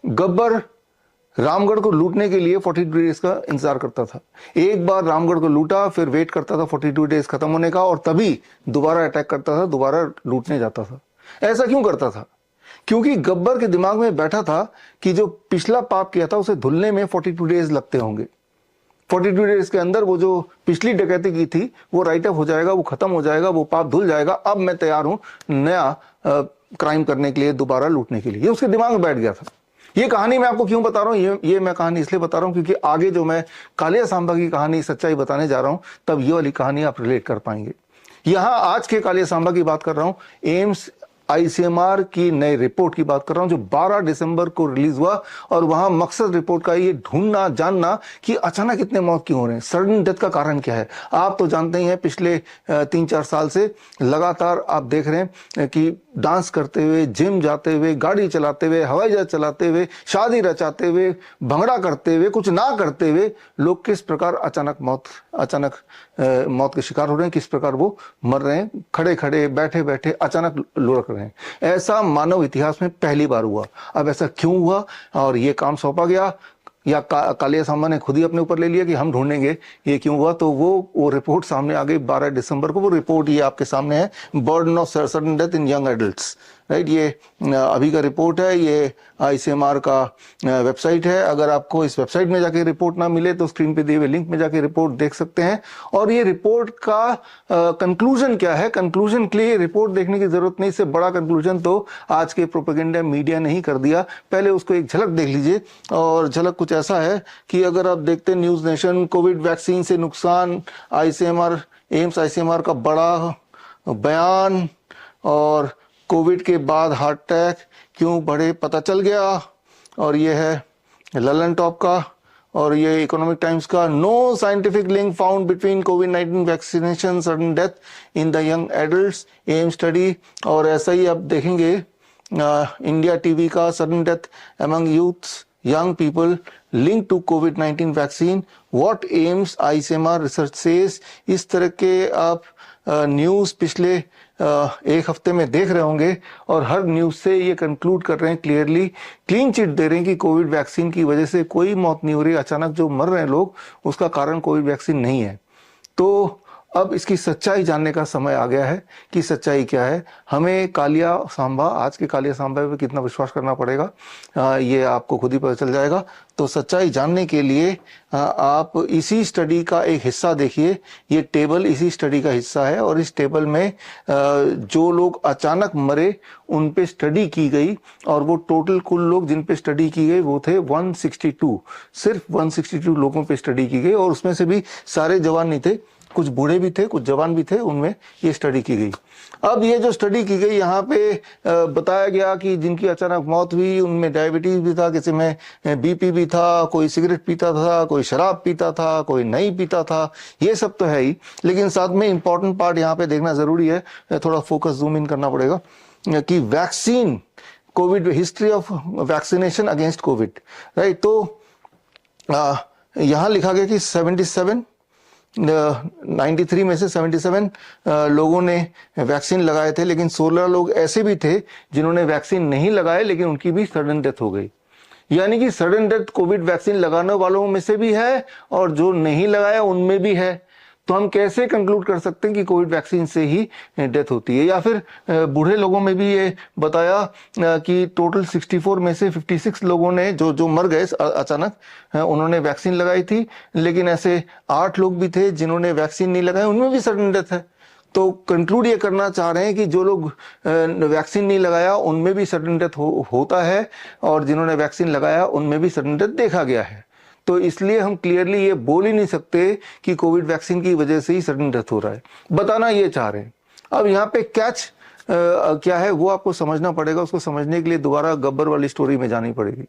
गब्बर रामगढ़ को लूटने के लिए 42 डेज का इंतजार करता था। एक बार रामगढ़ को लूटा, फिर वेट करता था 42 डेज खत्म होने का, और तभी दोबारा अटैक करता था, दोबारा लूटने जाता था। ऐसा क्यों करता था? क्योंकि गब्बर के दिमाग में बैठा था कि जो पिछला पाप किया था उसे धुलने में 42 डेज लगते होंगे। 42 डेज के अंदर वो जो पिछली डकैती की थी वो राइट अप हो जाएगा, वो खत्म हो जाएगा, वो पाप धुल जाएगा। अब मैं तैयार हूं नया क्राइम करने के लिए, दोबारा लूटने के लिए। ये उसके दिमाग में बैठ गया था। ये कहानी मैं आपको क्यों बता रहा हूँ? ये मैं कहानी इसलिए बता रहा हूँ क्योंकि आगे जो मैं कालिया सांबा की कहानी सच्चाई बताने जा रहा हूँ, तब ये वाली कहानी आप रिलेट कर पाएंगे। यहां आज के कालिया सांबा की बात कर रहा हूं, एम्स आईसीएमआर की नई रिपोर्ट की बात कर रहा हूं जो 12 दिसंबर को रिलीज हुआ। और वहां मकसद रिपोर्ट का ये ढूंढना, जानना कि अचानक इतने मौत क्यों हो रहे हैं, सडन डेथ का कारण क्या है। आप तो जानते ही हैं, पिछले 3-4 साल से लगातार आप देख रहे हैं कि डांस करते हुए, जिम जाते हुए, गाड़ी चलाते हुए, हवाई जहाज चलाते हुए, शादी रचाते हुए, भंगड़ा करते हुए, कुछ ना करते हुए लोग किस प्रकार अचानक मौत के शिकार हो रहे हैं, किस प्रकार वो मर रहे हैं, खड़े खड़े, बैठे बैठे, अचानक लुढ़क रहे हैं। ऐसा मानव इतिहास में पहली बार हुआ। अब ऐसा क्यों हुआ और ये काम सौंपा गया या कालिया सांबा ने खुद ही अपने ऊपर ले लिया कि हम ढूंढेंगे ये क्यों हुआ, तो वो रिपोर्ट सामने आ गई 12 दिसंबर को। वो रिपोर्ट ये आपके सामने है, burden of sudden death in young adults, right. ये अभी का रिपोर्ट है, ये आईसीएमआर का वेबसाइट है। अगर आपको इस वेबसाइट में जाके रिपोर्ट ना मिले तो स्क्रीन पे दिए हुए लिंक में जाके रिपोर्ट देख सकते हैं। और ये रिपोर्ट का कंक्लूजन क्या है, कंक्लूजन के लिए रिपोर्ट देखने की जरूरत नहीं। इससे बड़ा कंक्लूजन तो आज के प्रोपेगेंडा मीडिया ने ही कर दिया। पहले उसको एक झलक देख लीजिए। और झलक कुछ ऐसा है कि अगर आप देखते हैं न्यूज नेशन, कोविड वैक्सीन से नुकसान, आईसीएमआर, एम्स आईसीएमआर का बड़ा बयान, और कोविड के बाद हार्ट अटैक क्यों बढ़े पता चल गया। और ये है ललन टॉप का, और ये इकोनॉमिक टाइम्स का, no scientific link found between कोविड-19 vaccination sudden death in the young adults, AIIMS study. और ऐसा ही आप देखेंगे इंडिया टीवी का, sudden death among youths young people linked to COVID-19 vaccine, what AIIMS ICMR research says। इस तरह के आप न्यूज पिछले एक हफ्ते में देख रहे होंगे, और हर न्यूज से ये कंक्लूड कर रहे हैं, क्लियरली क्लीन चिट दे रहे हैं कि कोविड वैक्सीन की वजह से कोई मौत नहीं हो रही। अचानक जो मर रहे हैं लोग, उसका कारण कोविड वैक्सीन नहीं है। तो अब इसकी सच्चाई जानने का समय आ गया है कि सच्चाई क्या है। हमें कालिया सांबा, आज के कालिया सांबा पे कितना विश्वास करना पड़ेगा ये आपको खुद ही पता चल जाएगा। तो सच्चाई जानने के लिए आप इसी स्टडी का एक हिस्सा देखिए। ये टेबल इसी स्टडी का हिस्सा है, और इस टेबल में जो लोग अचानक मरे उन पे स्टडी की गई, और वो टोटल कुल लोग जिन पे स्टडी की गई वो थे 162। सिर्फ 162 लोगों पे स्टडी की गई, और उसमें से भी सारे जवान नहीं थे, कुछ बूढ़े भी थे, कुछ जवान भी थे, उनमें ये स्टडी की गई। अब ये जो स्टडी की गई, यहाँ पे बताया गया कि जिनकी अचानक मौत हुई उनमें डायबिटीज भी था, किसी में बीपी भी था, कोई सिगरेट पीता था, कोई शराब पीता था, कोई नहीं पीता था। ये सब तो है ही, लेकिन साथ में इंपॉर्टेंट पार्ट यहाँ पे देखना जरूरी है, थोड़ा फोकस जूम इन करना पड़ेगा, कि vaccine, Covid, history of vaccination against Covid, right. तो यहाँ लिखा गया कि 93 में से 77 लोगों ने वैक्सीन लगाए थे, लेकिन 16 लोग ऐसे भी थे जिन्होंने वैक्सीन नहीं लगाए, लेकिन उनकी भी सडन डेथ हो गई। यानी कि सडन डेथ कोविड वैक्सीन लगाने वालों में से भी है, और जो नहीं लगाया उनमें भी है। तो हम कैसे कंक्लूड कर सकते हैं कि कोविड वैक्सीन से ही डेथ होती है। या फिर बूढ़े लोगों में भी ये बताया कि टोटल 64 में से 56 लोगों ने जो मर गए अचानक, उन्होंने वैक्सीन लगाई थी, लेकिन ऐसे 8 लोग भी थे जिन्होंने वैक्सीन नहीं लगाई, उनमें भी सडन डेथ है। तो कंक्लूड ये करना चाह रहे हैं कि जो लोग वैक्सीन नहीं लगाया उनमें भी सडन डेथ होता है, और जिन्होंने वैक्सीन लगाया उनमें भी सडन डेथ देखा गया है। तो इसलिए हम क्लियरली ये बोल ही नहीं सकते कि कोविड वैक्सीन की वजह से ही सडन डेथ हो रहा है, बताना ये चाह रहे हैं। अब यहाँ पे कैच क्या है वो आपको समझना पड़ेगा। उसको समझने के लिए दोबारा गब्बर वाली स्टोरी में जानी पड़ेगी।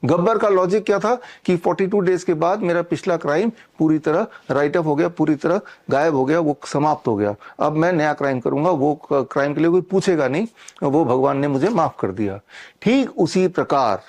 गब्बर का लॉजिक क्या था कि 42 डेज के बाद मेरा पिछला क्राइम पूरी तरह राइट अप हो गया, पूरी तरह गायब हो गया, वो समाप्त हो गया। अब मैं नया क्राइम करूंगा, वो क्राइम के लिए कोई पूछेगा नहीं, वो भगवान ने मुझे माफ कर दिया। ठीक उसी प्रकार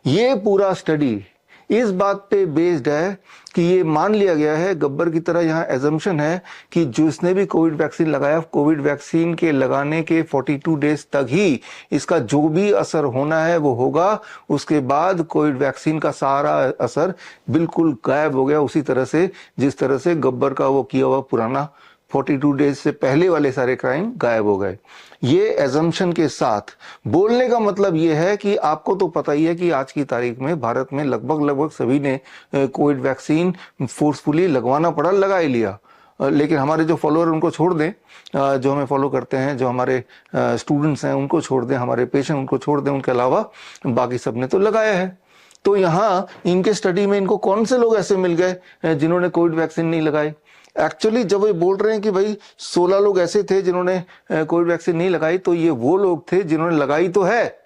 ये पूरा स्टडी इस बात पे बेस्ड है कि ये मान लिया गया है, गब्बर की तरह यहाँ एजम्पशन है कि जिसने भी कोविड वैक्सीन लगाया, कोविड वैक्सीन के लगाने के 42 डेज तक ही इसका जो भी असर होना है वो होगा। उसके बाद कोविड वैक्सीन का सारा असर बिल्कुल गायब हो गया, उसी तरह से जिस तरह से गब्बर का वो किया हुआ पुराना 42 डेज से पहले वाले सारे क्राइम गायब हो गए। ये एजम्पशन के साथ बोलने का मतलब ये है कि आपको तो पता ही है कि आज की तारीख में भारत में लगभग सभी ने कोविड वैक्सीन फोर्सफुली लगवाना पड़ा, लगा ही लिया। लेकिन हमारे जो फॉलोअर उनको छोड़ दें, जो हमें फॉलो करते हैं, जो हमारे स्टूडेंट्स हैं उनको छोड़ दें, हमारे पेशेंट उनको छोड़ दें, उनके अलावा बाकी सब ने तो लगाया है। तो यहाँ इनके स्टडी में इनको कौन से लोग ऐसे मिल गए जिन्होंने कोविड वैक्सीन नहीं लगाई? एक्चुअली जब ये बोल रहे हैं कि भाई 16 लोग ऐसे थे जिन्होंने कोविड वैक्सीन नहीं लगाई, तो ये वो लोग थे जिन्होंने लगाई तो है,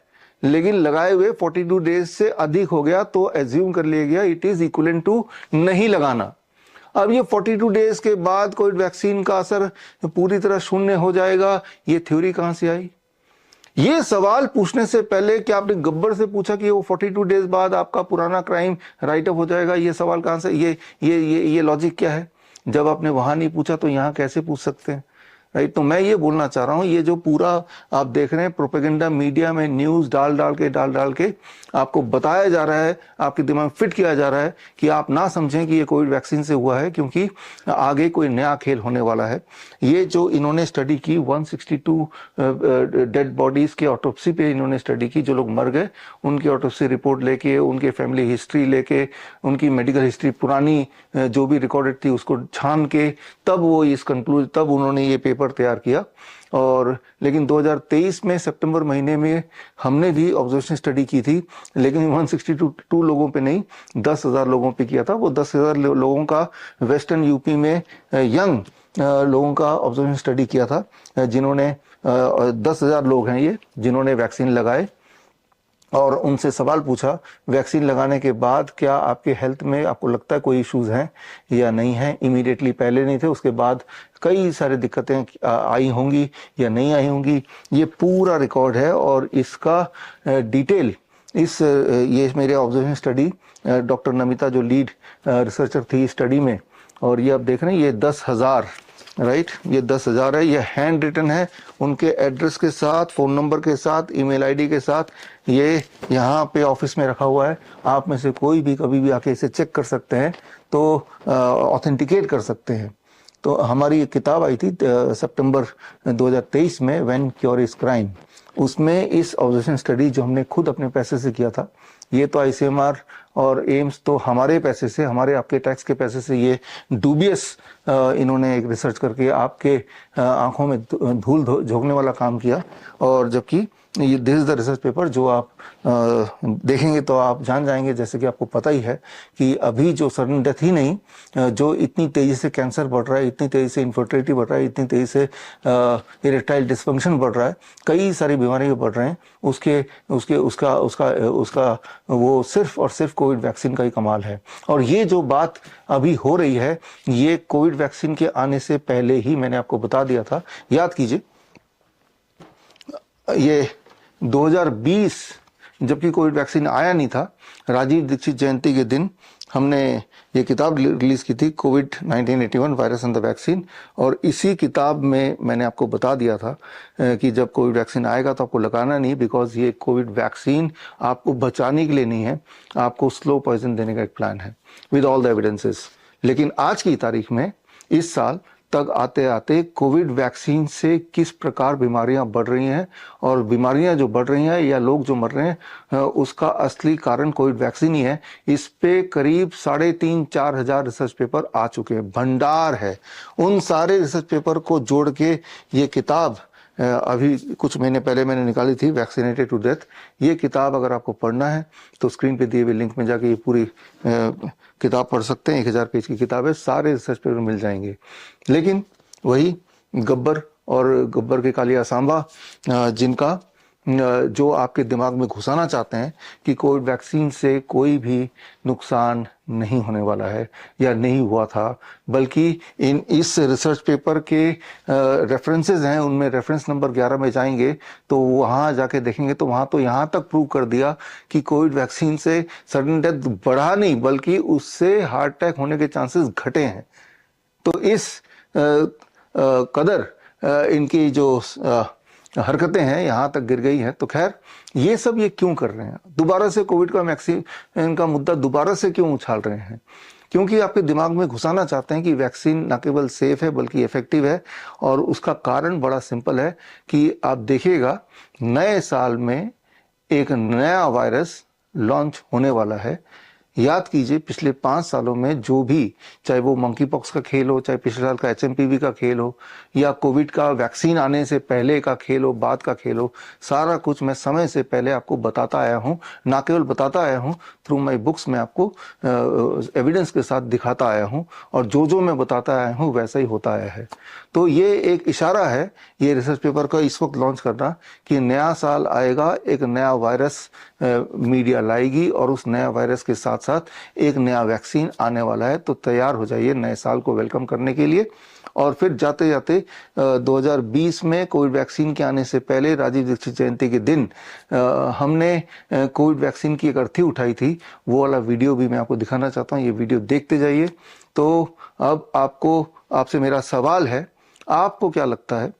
लेकिन लगाए हुए 42 डेज से अधिक हो गया, तो एज्यूम कर लिया गया इट इज इक्विवेलेंट टू नहीं लगाना। अब ये 42 डेज के बाद कोविड वैक्सीन का असर पूरी तरह शून्य हो जाएगा, ये थ्योरी कहां से आई? ये सवाल पूछने से पहले कि आपने गब्बर से पूछा कि वो 42 डेज बाद आपका पुराना क्राइम राइट अप हो जाएगा, ये सवाल कहां से? ये लॉजिक क्या है? जब आपने वहां नहीं पूछा तो यहां कैसे पूछ सकते हैं? राइट। तो मैं ये बोलना चाह रहा हूं, ये जो पूरा आप देख रहे हैं प्रोपेगेंडा मीडिया में न्यूज डाल डाल के आपको बताया जा रहा है, आपके दिमाग में फिट किया जा रहा है कि आप ना समझें कि ये कोविड वैक्सीन से हुआ है, क्योंकि आगे कोई नया खेल होने वाला है। ये जो इन्होंने स्टडी की 162 डेड बॉडीज के ऑटोप्सी पे इन्होंने स्टडी की, जो लोग मर गए उनकी ऑटोप्सी रिपोर्ट लेके, उनके फैमिली हिस्ट्री लेके, उनकी मेडिकल हिस्ट्री पुरानी जो भी रिकॉर्डेड थी उसको छान के, तब उन्होंने ये पेपर तैयार किया। और लेकिन 2023 में सितंबर महीने में हमने भी ऑब्जर्वेशन स्टडी की थी, लेकिन 162 लोगों पे नहीं, 10,000 लोगों पे किया था। वो 10,000 लोगों का वेस्टर्न यूपी में यंग लोगों का ऑब्जर्वेशन स्टडी किया था, जिन्होंने 10,000 लोग हैं ये जिन्होंने वैक्सीन लगाए, और उनसे सवाल पूछा वैक्सीन लगाने के बाद क्या आपके हेल्थ में आपको लगता है कोई इश्यूज हैं या नहीं है? इमीडिएटली पहले नहीं थे, उसके बाद कई सारी दिक्कतें आई होंगी या नहीं आई होंगी। ये पूरा रिकॉर्ड है और इसका डिटेल ये मेरे ऑब्जर्वेशन स्टडी डॉक्टर नमिता जो लीड रिसर्चर थी स्टडी में, और ये आप देख रहे हैं ये 10,000 राइट, ये 10,000 है, ये हैंड रिटन है, उनके एड्रेस के साथ, फोन नंबर के साथ, ईमेल आईडी के साथ, ये यहाँ पे ऑफिस में रखा हुआ है। आप में से कोई भी कभी भी आके इसे चेक कर सकते हैं, तो ऑथेंटिकेट कर सकते हैं। तो हमारी एक किताब आई थी सितंबर 2023 में, व्हेन क्योर इज क्राइम, उसमें इस ऑब्जर्वेशन स्टडी जो हमने खुद अपने पैसे से किया था, ये तो आईसीएमआर और एम्स तो हमारे पैसे से, हमारे आपके टैक्स के पैसे से, ये डूबियस इन्होंने एक रिसर्च करके आपके आंखों में धूल झोंकने वाला काम किया। और जबकि ये this is the research paper जो आप देखेंगे तो आप जान जाएंगे, जैसे कि आपको पता ही है कि अभी जो सडन डेथ ही नहीं, जो इतनी तेजी से कैंसर बढ़ रहा है, इतनी तेजी से इनफर्टिलिटी बढ़ रहा है, इतनी तेजी से इरेक्टाइल डिस्फंक्शन बढ़ रहा है, कई सारी बीमारियां बढ़ रहे हैं, उसका वो सिर्फ और सिर्फ कोविड वैक्सीन का ही कमाल है। और ये जो बात अभी हो रही है, ये कोविड वैक्सीन के आने से पहले ही मैंने आपको बता दिया था। याद कीजिए, ये 2020 जबकि कोविड वैक्सीन आया नहीं था, राजीव दीक्षित जयंती के दिन हमने ये किताब रिलीज की थी, Covid 1981 virus and the vaccine. और इसी किताब में मैंने आपको बता दिया था कि जब कोविड वैक्सीन आएगा तो आपको लगाना नहीं, बिकॉज ये कोविड वैक्सीन आपको बचाने के लिए नहीं है, आपको स्लो पॉइजन देने का एक प्लान है विद ऑल द एविडेंसेस। लेकिन आज की तारीख में, इस साल तक आते आते कोविड वैक्सीन से किस प्रकार बीमारियां बढ़ रही हैं, और बीमारियां जो बढ़ रही हैं या लोग जो मर रहे हैं, उसका असली कारण कोविड वैक्सीन ही है। इस पे करीब 3,500-4 हजार रिसर्च पेपर आ चुके हैं, भंडार है। उन सारे रिसर्च पेपर को जोड़ के ये किताब अभी कुछ महीने पहले मैंने निकाली थी, वैक्सीनेटेड टू डेथ। ये किताब अगर आपको पढ़ना है तो स्क्रीन पे दिए हुए लिंक में जाके ये पूरी किताब पढ़ सकते हैं। 1,000 पेज की किताब है, सारे रिसर्च पेपर मिल जाएंगे। लेकिन वही गब्बर और गब्बर के कालिया सांबा, जिनका जो आपके दिमाग में घुसाना चाहते हैं कि कोविड वैक्सीन से कोई भी नुकसान नहीं होने वाला है या नहीं हुआ था, बल्कि इस रिसर्च पेपर के रेफरेंसेस हैं, उनमें रेफरेंस नंबर 11 में जाएंगे तो वहाँ जाके देखेंगे तो वहाँ तो यहाँ तक प्रूव कर दिया कि कोविड वैक्सीन से सडन डेथ बढ़ा नहीं, बल्कि उससे हार्ट अटैक होने के चांसेस घटे हैं। तो इस कदर इनकी जो हरकतें हैं यहाँ तक गिर गई हैं। तो खैर, ये सब ये क्यों कर रहे हैं? दोबारा से कोविड का वैक्सीन का मुद्दा दोबारा से क्यों उछाल रहे हैं? क्योंकि आपके दिमाग में घुसाना चाहते हैं कि वैक्सीन न केवल सेफ है बल्कि इफेक्टिव है। और उसका कारण बड़ा सिंपल है कि आप देखिएगा, नए साल में एक नया वायरस लॉन्च होने वाला है। याद कीजिए, पिछले 5 सालों में जो भी, चाहे वो मंकी पॉक्स का खेल हो, चाहे पिछले साल का HMPV का खेल हो, या कोविड का वैक्सीन आने से पहले का खेल हो, बाद का खेल हो, सारा कुछ मैं समय से पहले आपको बताता आया हूँ। ना केवल बताता आया हूँ, थ्रू माई बुक्स में आपको एविडेंस के साथ दिखाता आया हूँ, और जो मैं बताता आया हूँ वैसा ही होता आया है। तो ये एक इशारा है, ये रिसर्च पेपर का इस वक्त लॉन्च करना, कि नया साल आएगा, एक नया वायरस मीडिया लाएगी, और उस नया वायरस के साथ साथ एक नया वैक्सीन आने वाला है। तो तैयार हो जाइए नए साल को वेलकम करने के लिए। और फिर जाते जाते 2020 में कोविड वैक्सीन के आने से पहले राजीव दीक्षित जयंती के दिन हमने कोविड वैक्सीन की एक अर्थी उठाई थी, वो वाला वीडियो भी मैं आपको दिखाना चाहता हूँ। ये वीडियो देखते जाइए। तो अब आपसे मेरा सवाल है, आपको क्या लगता है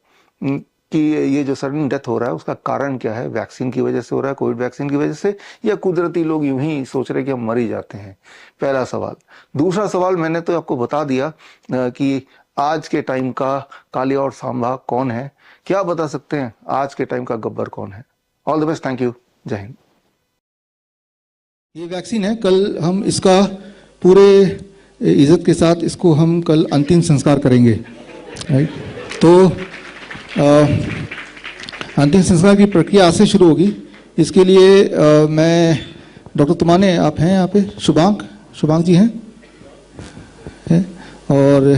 कि ये जो सडन डेथ हो रहा है उसका कारण क्या है? वैक्सीन की वजह से हो रहा है, कोविड वैक्सीन की वजह से, या कुदरती लोग यूं ही सोच रहे कि हम मर ही जाते हैं? पहला सवाल। दूसरा सवाल, मैंने तो आपको बता दिया कि आज के टाइम का कालिया और सांबा कौन है। क्या बता सकते हैं आज के टाइम का गब्बर कौन है? All the best, thank you, जय हिंद। ये वैक्सीन है, कल हम इसका पूरे इज्जत के साथ इसको हम कल अंतिम संस्कार करेंगे, राइट? तो अंतिम संस्कार की प्रक्रिया आज से शुरू होगी। इसके लिए मैं डॉक्टर तुमाने, आप हैं यहाँ पे? शुभांक जी हैं? और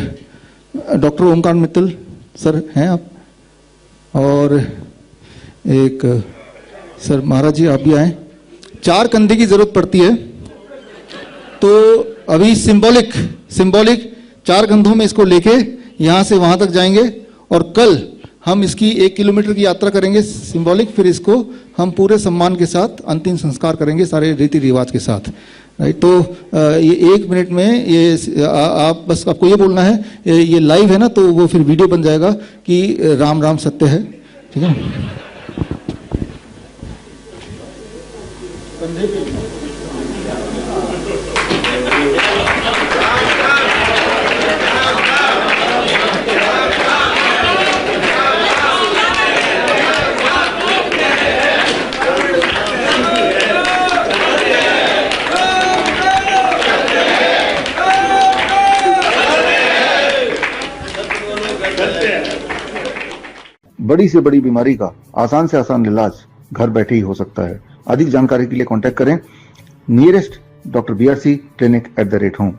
डॉक्टर ओमकार मित्तल सर हैं आप? और एक सर महाराज जी, आप भी आए। 4 कंधे की जरूरत पड़ती है, तो अभी सिंबॉलिक 4 कंधों में इसको लेके यहाँ से वहाँ तक जाएंगे, और कल हम इसकी 1 किलोमीटर की यात्रा करेंगे सिंबॉलिक। फिर इसको हम पूरे सम्मान के साथ अंतिम संस्कार करेंगे, सारे रीति रिवाज के साथ, राइट? तो ये 1 मिनट में ये आप बस आपको ये बोलना है, ये लाइव है ना, तो वो फिर वीडियो बन जाएगा कि राम राम सत्य है, ठीक है? बड़ी से बड़ी बीमारी का आसान से आसान इलाज घर बैठे ही हो सकता है। अधिक जानकारी के लिए कांटेक्ट करें nearest doctor BRC clinic @home।